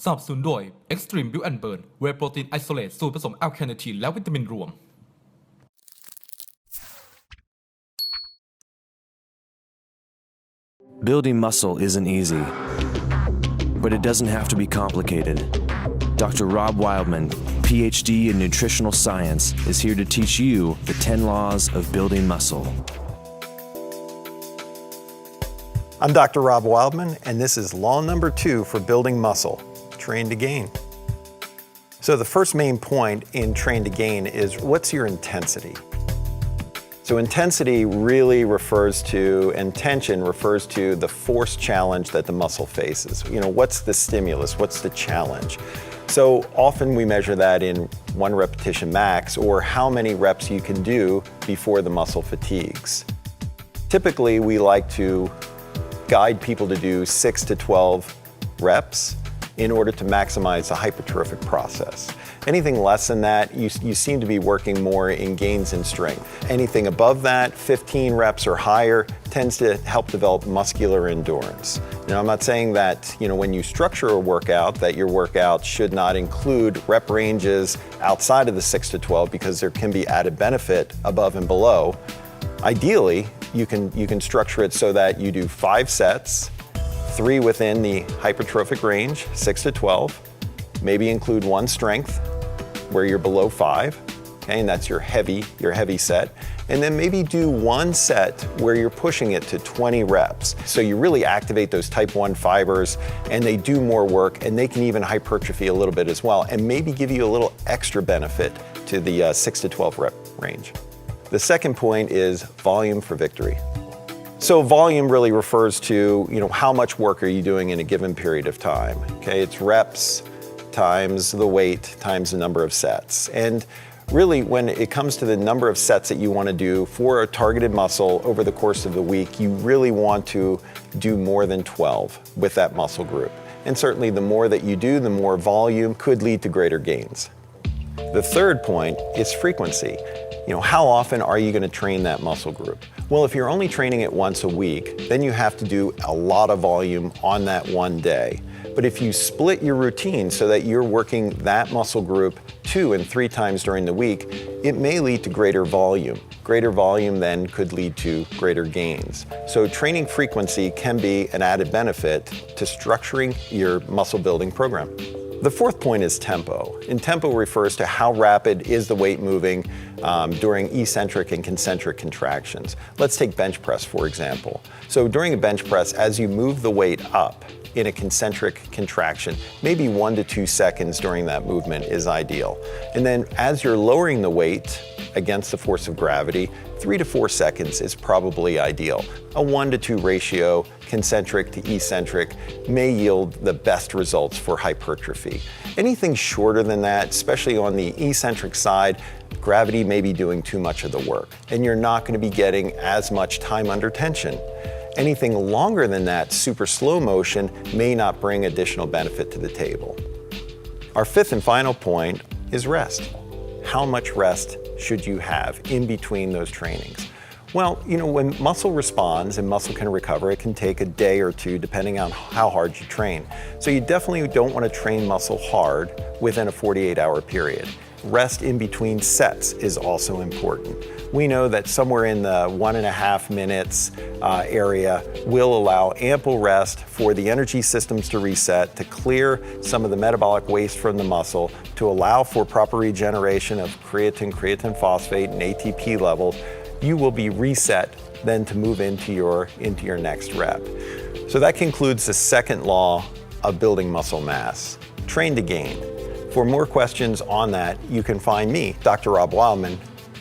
สนับสนุนโดย Extreme Build and Burn Whey Protein Isolate สูตรผสมแอลคาเนทีนและวิตามินรวม Building muscle isn't easy, but it doesn't have to be complicated. Dr. Rob Wildman, PhD in nutritional science, is here to teach you the 10 laws of building muscle. I'm Dr. Rob Wildman, and this is law number 2 for building muscle, train to gain. So the first main point in train to gain is what's your intensity? So intensity really refers to, and tension refers to the force challenge that the muscle faces. What's the stimulus? What's the challenge? So often we measure that in 1 repetition max, or how many reps you can do before the muscle fatigues. Typically, we like to guide people to do 6 to 12 reps in order to maximize the hypertrophic process. Anything less than that, you seem to be working more in gains in strength. Anything above that, 15 reps or higher, tends to help develop muscular endurance. Now, I'm not saying that, when you structure a workout, that your workout should not include rep ranges outside of the 6 to 12 because there can be added benefit above and below. Ideally, you can structure it so that you do 5 sets, 3 within the hypertrophic range, 6 to 12, maybe include 1 strength where you're below 5, okay, and that's your heavy set, and then maybe do 1 set where you're pushing it to 20 reps. So you really activate those type 1 fibers and they do more work, and they can even hypertrophy a little bit as well, and maybe give you a little extra benefit to the 6 to 12 rep range. The second point is volume for victory. So volume really refers to, how much work are you doing in a given period of time? Okay, it's reps times the weight times the number of sets. And really, when it comes to the number of sets that you want to do for a targeted muscle over the course of the week, you really want to do more than 12 with that muscle group. And certainly the more that you do, the more volume could lead to greater gains. The third point is frequency. How often are you going to train that muscle group? Well, if you're only training it once a week, then you have to do a lot of volume on that one day. But if you split your routine so that you're working that muscle group 2 and 3 times during the week, it may lead to greater volume. Greater volume then could lead to greater gains. So training frequency can be an added benefit to structuring your muscle building program. The fourth point is tempo. And tempo refers to how rapid is the weight moving during eccentric and concentric contractions. Let's take bench press, for example. So during a bench press, as you move the weight up in a concentric contraction, maybe 1 to 2 seconds during that movement is ideal. And then as you're lowering the weight against the force of gravity, 3 to 4 seconds is probably ideal. A 1 to 2 ratio, concentric to eccentric, may yield the best results for hypertrophy. Anything shorter than that, especially on the eccentric side, gravity may be doing too much of the work, and you're not going to be getting as much time under tension. Anything longer than that, super slow motion, may not bring additional benefit to the table. Our fifth and final point is rest. How much rest should you have in between those trainings? Well, when muscle responds and muscle can recover, it can take a day or 2 depending on how hard you train. So you definitely don't want to train muscle hard within a 48-hour period. Rest in between sets is also important. We know that somewhere in the 1.5 minutes area will allow ample rest for the energy systems to reset, to clear some of the metabolic waste from the muscle, to allow for proper regeneration of creatine, creatine phosphate, and ATP levels. You will be reset then to move into your next rep. So that concludes the second law of building muscle mass, train to gain. For more questions on that, you can find me, Dr. Rob Wildman,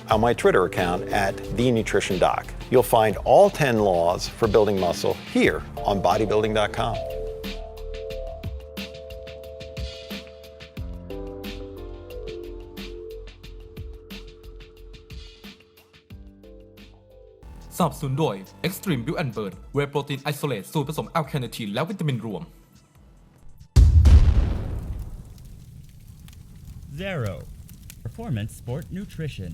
on my Twitter account at TheNutritionDoc. You'll find all 10 laws for building muscle here on bodybuilding.com.สนับสนุนโดย Extreme Build and Burn Whey Protein Isolate สูตรผสมแอลคาเนทีนและวิตามินรวม Zero Performance Sport Nutrition